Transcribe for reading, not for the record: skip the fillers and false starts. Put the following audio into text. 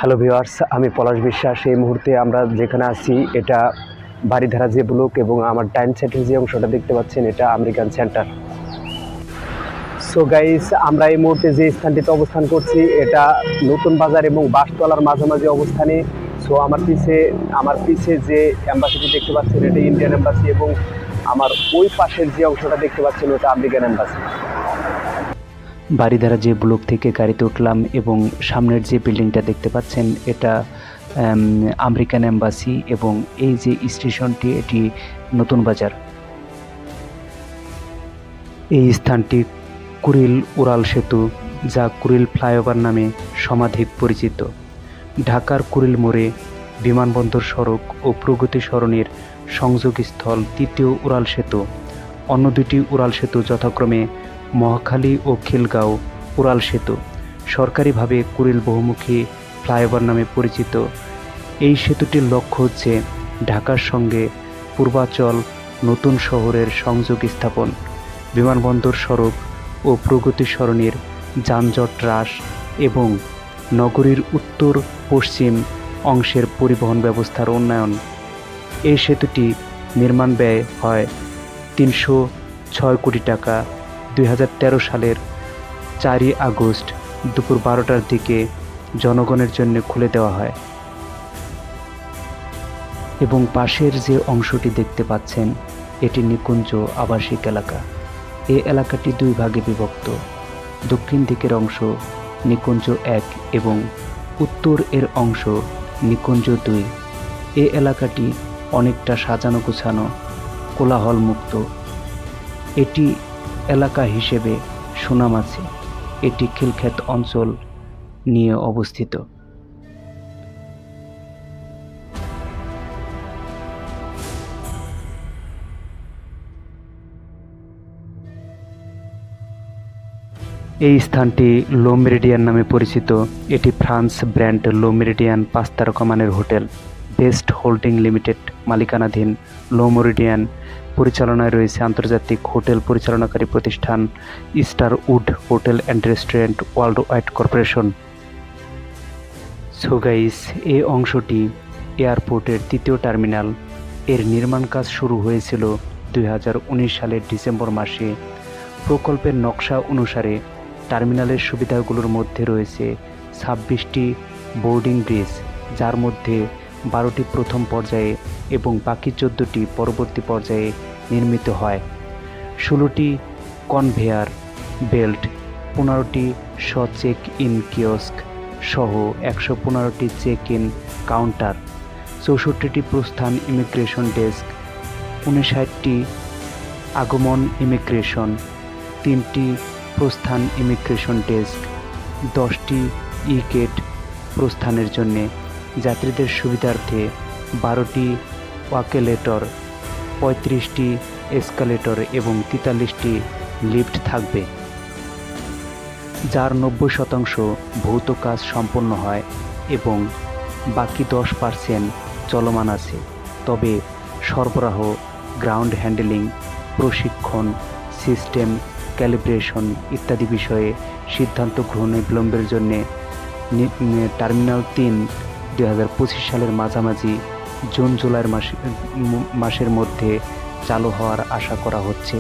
Hello viewers, আমি পলাশ বিশ্বাস। এই মুহূর্তে আমরা যেখানে আছি এটা বারিধারা যে ব্লক এবং আমার ডাইন সাইডের যে অংশটা দেখতে পাচ্ছেন এটা আমেরিকান সেন্টার। সো গাইস, আমরা এই মুহূর্তে যে স্থানটিতে অবস্থান করছি এটা নতুন বাজার এবং বাসতলার মাঝামাঝি অবস্থানে। সো আমার পিছে যে এম্বাসিটি দেখতে পাচ্ছেন এটা ইন্ডিয়ান এম্বাসি এবং আমার ওই পাশের যে অংশটা দেখতে পাচ্ছেন ওটা আমেরিকান এম্বাসি। বারিধারা যে ব্লক থেকে গাড়িতে উঠলাম এবং সামনের যে বিল্ডিংটা দেখতে পাচ্ছেন এটা আমেরিকান এম্বাসি এবং এই যে স্টেশনটি এটি নতুন বাজার। এই স্থানটি কুড়িল উড়াল সেতু, যা কুড়িল ফ্লাইওভার নামে সমাধিক পরিচিত। ঢাকার কুড়িল মোড়ে বিমানবন্দর সড়ক ও প্রগতি সরণির সংযোগস্থল তৃতীয় উড়াল সেতু। অন্য দুটি উড়াল সেতু যথাক্রমে মহাখালী ও খিলগাঁও উড়াল সেতু। সরকারিভাবে কুড়িল বহুমুখী ফ্লাইওভার নামে পরিচিত। এই সেতুটির লক্ষ্য হচ্ছে ঢাকার সঙ্গে পূর্বাচল নতুন শহরের সংযোগ স্থাপন, বিমানবন্দর সড়ক ও প্রগতি সরণির যানজট হ্রাস এবং নগরীর উত্তর পশ্চিম অংশের পরিবহন ব্যবস্থার উন্নয়ন। এই সেতুটি নির্মাণ ব্যয় হয় ৩০৬ কোটি টাকা। ২০১৩ সালের ৪ই আগস্ট দুপুর ১২টার দিকে জনগণের জন্য খুলে দেওয়া হয় এবং পাশের যে অংশটি দেখতে পাচ্ছেন এটি নিকুঞ্জ আবাসিক এলাকা। এই এলাকাটি দুই ভাগে বিভক্ত। দক্ষিণ দিকের অংশ নিকুঞ্জ ১ এবং উত্তর এর অংশ নিকুঞ্জ ২। এই এলাকাটি অনেকটা সাজানো গোছানো, কোলাহল মুক্ত। এটি এলাকা হিসেবে সুনাম আছে। এটি খিলক্ষেত অঞ্চল নিয়ে অবস্থিত। এই স্থানটি লো মেরিডিয়ান নামে পরিচিত। এটি ফ্রান্স ব্র্যান্ড লো মেরিডিয়ান ৫ তারকা মানের হোটেল বেস্ট হোল্ডিং লিমিটেড মালিকানাধীন। লো মেরিডিয়ান পরিচালনায় রয়েছে আন্তর্জাতিক হোটেল পরিচালনাকারী প্রতিষ্ঠান Starwood hotel and restaurant worldwide corporation. So guys, এই অংশটি এয়ারপোর্টের তৃতীয় টার্মিনাল। এর নির্মাণ কাজ শুরু হয়েছিল ২০১৯ সালের ডিসেম্বর মাসে। প্রকল্পের নকশা অনুসারে টার্মিনালের সুবিধাগুলোর মধ্যে রয়েছে ২৬টি বোর্ডিং ব্রিজ, যার মধ্যে ১২টি প্রথম পর্যায়ে এবং বাকি ১৪টি পরবর্তী পর্যায়ে নির্মিত হয়। ১৬টি কনভেয়ার বেল্ট, ১৫টি চেক ইন কিয়স্ক সহ ১১৫টি চেক ইন কাউন্টার, ৬৪টি প্রস্থান ইমিগ্রেশন ডেস্ক, ৫৯টি আগমন ইমিগ্রেশন, ৩টি প্রস্থান ইমিগ্রেশন ডেস্ক, ১০টি ই-গেট প্রস্থানের জন্যে, যাত্রীদের সুবিধার্থে ১২টি ওয়াকেলেটর, ৩৫টি এসকালেটর এবং ৪৩টি লিফট থাকবে, যার ৯০% ভৌত কাজ সম্পন্ন হয় এবং বাকি ১০% চলমান আছে। তবে সরবরাহ, গ্রাউন্ড হ্যান্ডলিং, প্রশিক্ষণ, সিস্টেম ক্যালিব্রেশন ইত্যাদি বিষয়ে সিদ্ধান্ত গ্রহণে বিলম্বের জন্যে টার্মিনাল ৩ ২০২৫ সালের মাঝামাঝি জুন জুলাই মাসের মধ্যে চালু হওয়ার আশা করা হচ্ছে।